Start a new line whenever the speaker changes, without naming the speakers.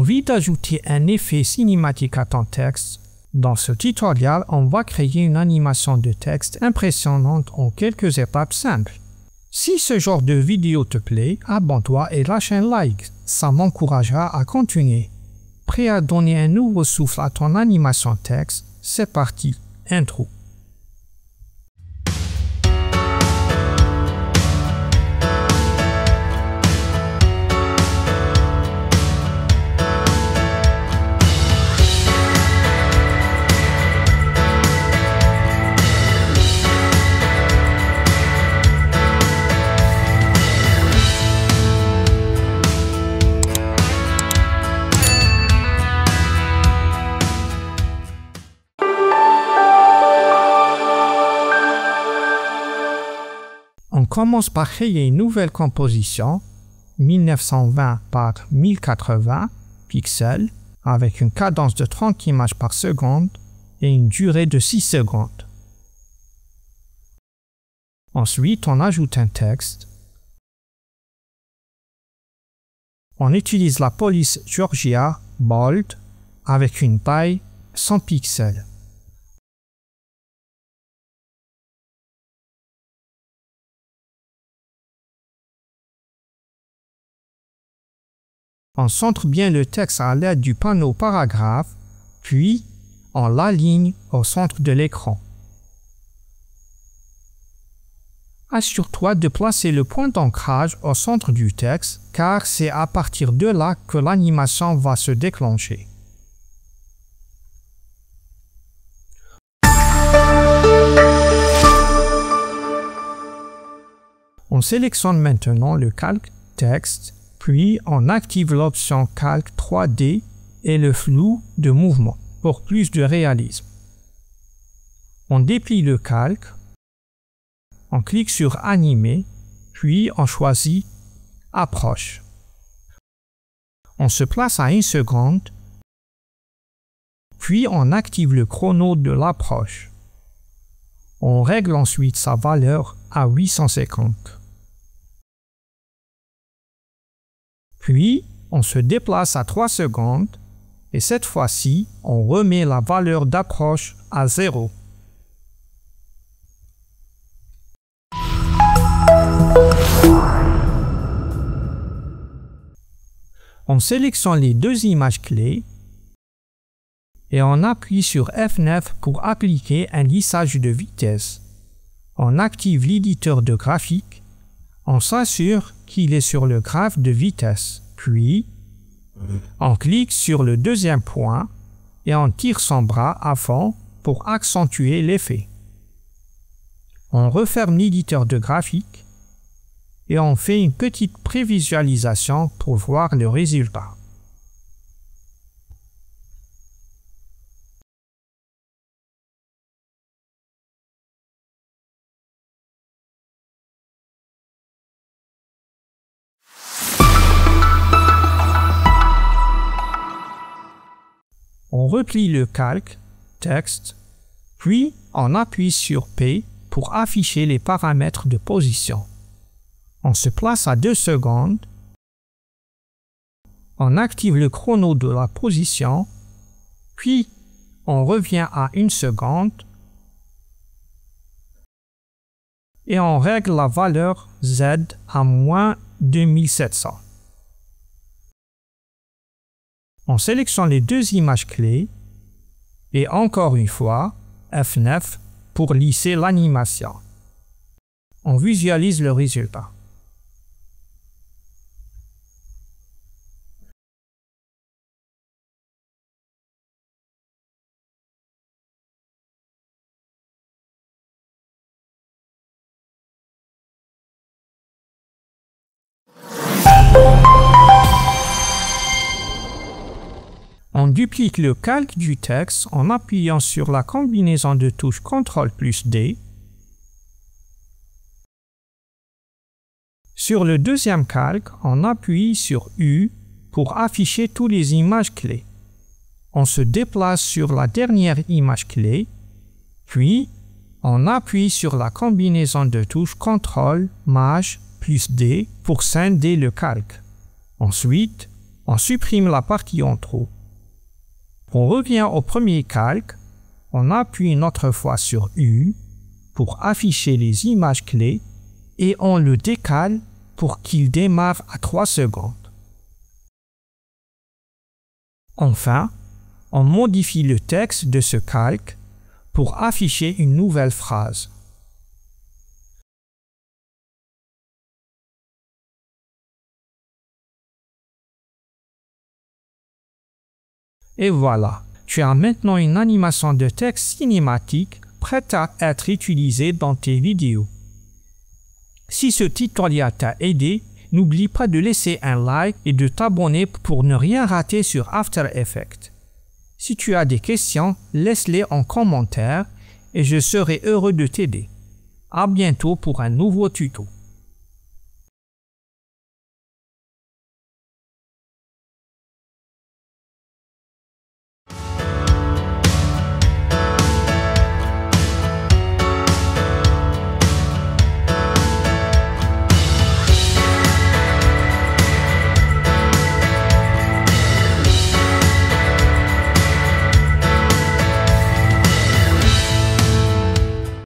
envie d'ajouter un effet cinématique à ton texte? Dans ce tutoriel, on va créer une animation de texte impressionnante en quelques étapes simples. Si ce genre de vidéo te plaît, abonne-toi et lâche un like, ça m'encouragera à continuer. Prêt à donner un nouveau souffle à ton animation texte? C'est parti, intro. On commence par créer une nouvelle composition, 1920 par 1080 pixels, avec une cadence de 30 images par seconde et une durée de 6 secondes. Ensuite, on ajoute un texte. On utilise la police Georgia Bold avec une taille 100 pixels. On centre bien le texte à l'aide du panneau paragraphe, puis on l'aligne au centre de l'écran. Assure-toi de placer le point d'ancrage au centre du texte, car c'est à partir de là que l'animation va se déclencher. On sélectionne maintenant le calque texte, puis on active l'option calque 3D et le flou de mouvement pour plus de réalisme. On déplie le calque, on clique sur Animer, puis on choisit Approche. On se place à 1 seconde, puis on active le chrono de l'approche. On règle ensuite sa valeur à 850. Puis, on se déplace à 3 secondes et cette fois-ci, on remet la valeur d'approche à 0. On sélectionne les deux images clés et on appuie sur F9 pour appliquer un lissage de vitesse. On active l'éditeur de graphique. On s'assure qu'il est sur le graphe de vitesse, puis on clique sur le deuxième point et on tire son bras à fond pour accentuer l'effet. On referme l'éditeur de graphique et on fait une petite prévisualisation pour voir le résultat. On replie le calque, texte, puis on appuie sur P pour afficher les paramètres de position. On se place à 2 secondes, on active le chrono de la position, puis on revient à 1 seconde et on règle la valeur Z à moins 2700. On sélectionne les deux images clés et encore une fois, F9 pour lisser l'animation. On visualise le résultat. On duplique le calque du texte en appuyant sur la combinaison de touches CTRL plus D. Sur le deuxième calque, on appuie sur U pour afficher toutes les images clés. On se déplace sur la dernière image clé, puis on appuie sur la combinaison de touches CTRL, Maj plus D pour scinder le calque. Ensuite, On supprime la partie en trop. On revient au premier calque, on appuie une autre fois sur U pour afficher les images clés et on le décale pour qu'il démarre à 3 secondes. Enfin, on modifie le texte de ce calque pour afficher une nouvelle phrase. Et voilà, tu as maintenant une animation de texte cinématique prête à être utilisée dans tes vidéos. Si ce tutoriel t'a aidé, n'oublie pas de laisser un like et de t'abonner pour ne rien rater sur After Effects. Si tu as des questions, laisse-les en commentaire et je serai heureux de t'aider. À bientôt pour un nouveau tuto.